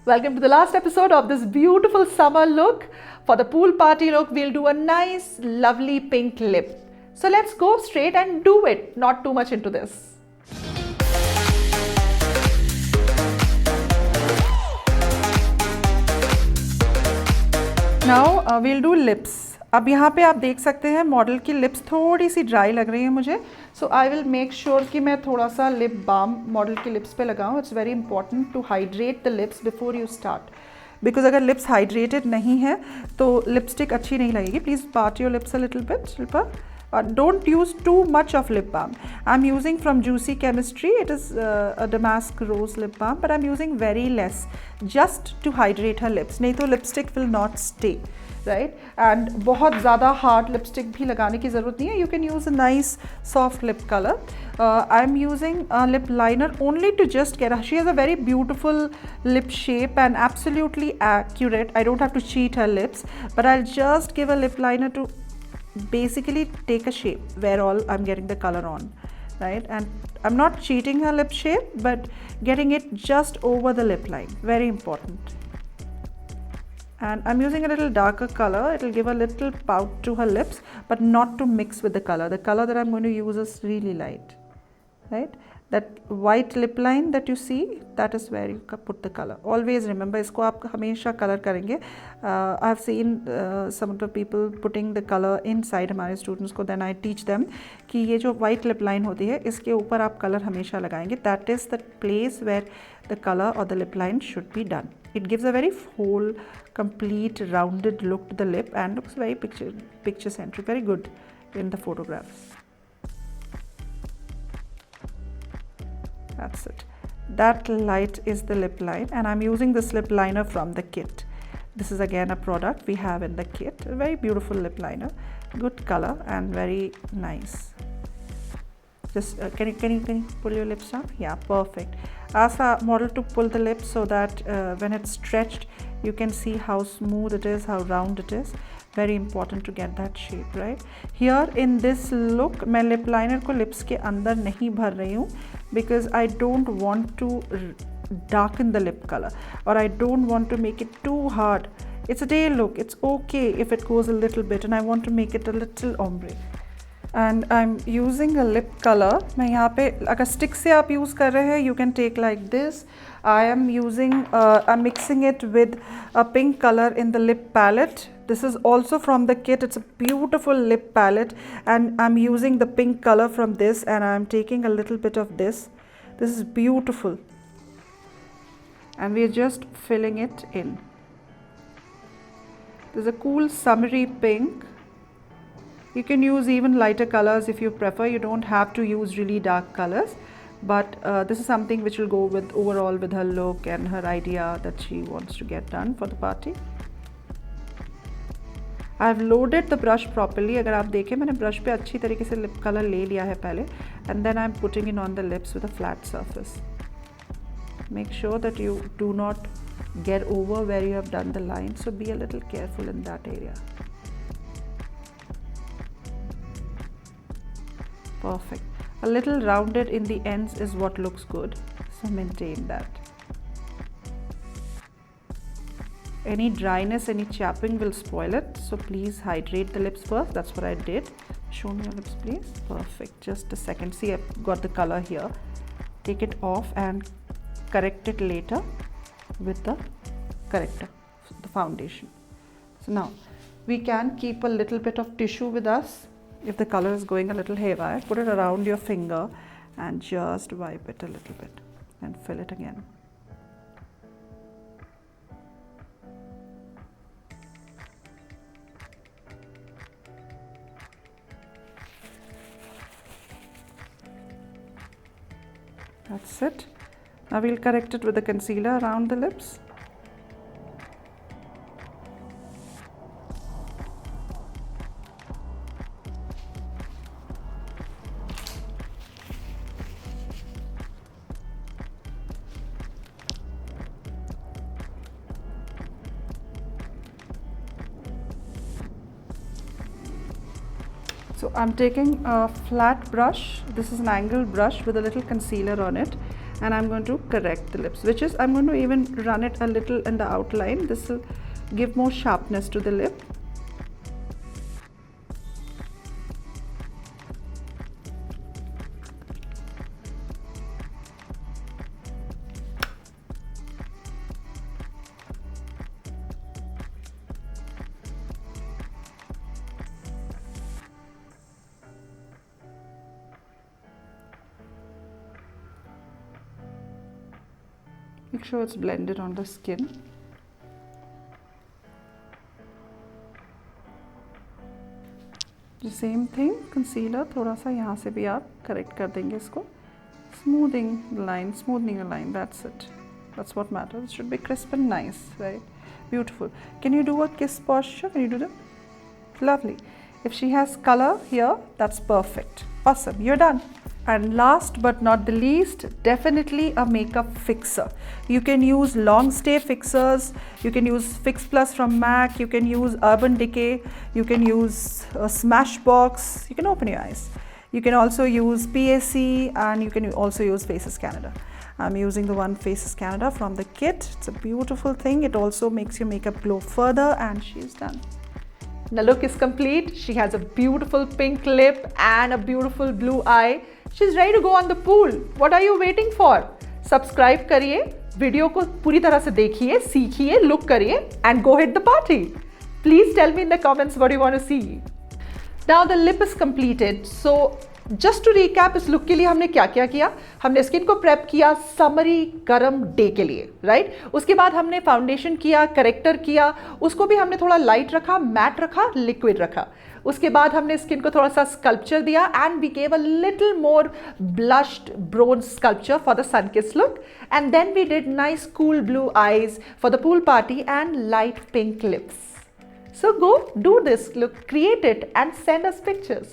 Welcome to the last episode of this beautiful summer look. For the pool party look, we'll do a nice, lovely pink lip. So let's go straight and do it, not too much into this. Now we'll do lips. अब यहाँ पे आप देख सकते हैं model की lips थोड़ी सी dry लग रही है मुझे. So I will make sure कि मैं थोड़ा सा लिप बाम मॉडल की लिप्स पे लगाऊँ. It's very important to hydrate the lips before you start, because अगर लिप्स हाइड्रेटेड नहीं है तो लिपस्टिक अच्छी नहीं लगेगी. Please part your lips a little bit, Shilpa. Don't use too much of lip balm. I'm using from Juicy Chemistry. It is a damask rose lip balm, but I'm using very less just to hydrate her lips. नहीं तो lipstick will not stay, right? And बहुत ज़्यादा hard lipstick भी लगाने की ज़रूरत नहीं है. You can use a nice soft lip color. I'm using a lip liner only to just get her. She has a very beautiful lip shape and absolutely accurate. I don't have to cheat her lips, but I'll just give a lip liner to basically take a shape where all I'm getting the color on, right? And I'm not cheating her lip shape, but getting it just over the lip line, very important. And I'm using a little darker color. It'll give a little pout to her lips, but not to mix with the color. The color that I'm going to use is really light, right? That white lip line that you see, that is where you put the color. Always remember, इसको आप हमेशा color करेंगे. I've seen some of the people putting the color inside हमारे students को. Then I teach them कि ये जो white lip line होती है इसके ऊपर आप color हमेशा लगाएंगे. That is the place where the color or the lip line should be done. It gives a very whole, complete, rounded look to the lip and looks very picture centric. Very good in the photographs. That's it. That light is the lip line, and I'm using this lip liner from the kit. This is again a product we have in the kit. A very beautiful lip liner, good color and very nice. Just can you pull your lips up? Yeah, perfect. Ask our model to pull the lips so that when it's stretched, you can see how smooth it is, how round it is. Very important to get that shape, right? Here in this look, मैं lip liner को lips के अंदर नहीं भर रही हूँ because I don't want to darken the lip color, or I don't want to make it too hard. It's a day look. It's okay if it goes a little bit, and I want to make it a little ombre. And I'm using a lip color. मैं यहाँ पे अगर stick से आप use कर रहे हैं, you can take like this. I am using, I'm mixing it with a pink color in the lip palette. This is also from the kit. It's a beautiful lip palette, and I'm using the pink color from this, and I'm taking a little bit of this. This is beautiful, and we're just filling it in. There's a cool summery pink. You can use even lighter colors if you prefer. You don't have to use really dark colors, but this is something which will go with overall with her look and her idea that she wants to get done for the party. I've loaded the brush properly. अगर आप देखें मैंने brush पे अच्छी तरीके से lip color ले लिया है पहले, and then I'm putting it on the lips with a flat surface. Make sure that you do not get over where you have done the line, so be a little careful in that area. Perfect. A little rounded in the ends is what looks good, so maintain that. Any dryness, any chapping will spoil it, so please hydrate the lips first. That's what I did. Show me your lips, please. Perfect. Just a second. See, I've got the color here. Take it off and correct it later with the corrector, the foundation. So now we can keep a little bit of tissue with us. If the color is going a little haywire, put it around your finger and just wipe it a little bit and fill it again. That's it. Now we'll correct it with the concealer around the lips. So I'm taking a flat brush. This is an angled brush with a little concealer on it, and I'm going to correct the lips, which is I'm going to even run it a little in the outline. This will give more sharpness to the lip. Make sure it's blended on the skin. The same thing, concealer थोड़ा सा यहाँ से भी आप correct कर देंगे इसको. Smoothing the line, that's it. That's what matters. It should be crisp and nice, right? Beautiful. Can you do a kiss posture? Can you do that? Lovely. If she has color here, that's perfect. Awesome, you're done. And last but not the least, definitely a makeup fixer. You can use long stay fixers, you can use Fix Plus from MAC, you can use Urban Decay, you can use Smashbox, you can open your eyes. You can also use PAC, and you can also use Faces Canada. I'm using the one Faces Canada from the kit. It's a beautiful thing. It also makes your makeup glow further, and she's done. The look is complete. She has a beautiful pink lip and a beautiful blue eye. She's ready to go on the pool. What are you waiting for? Subscribe करिए, video को पूरी तरह से देखिए, सीखिए, look करिए, and go hit the party. Please tell me in the comments what you want to see. Now the lip is completed. So just to recap, इस look के लिए हमने क्या क्या किया? हमने स्किन को प्रेप किया समरी गरम डे के लिए, राइट? उसके बाद हमने फाउंडेशन किया, करेक्टर किया, उसको भी हमने थोड़ा लाइट रखा, मैट रखा, लिक्विड रखा. उसके बाद हमने स्किन को थोड़ा सा स्कल्पचर दिया, and we gave a little more blushed bronze sculpture for the sunkissed look, and then we did nice cool blue eyes for the pool party and light pink lips. So go do this look, create it, and send us pictures.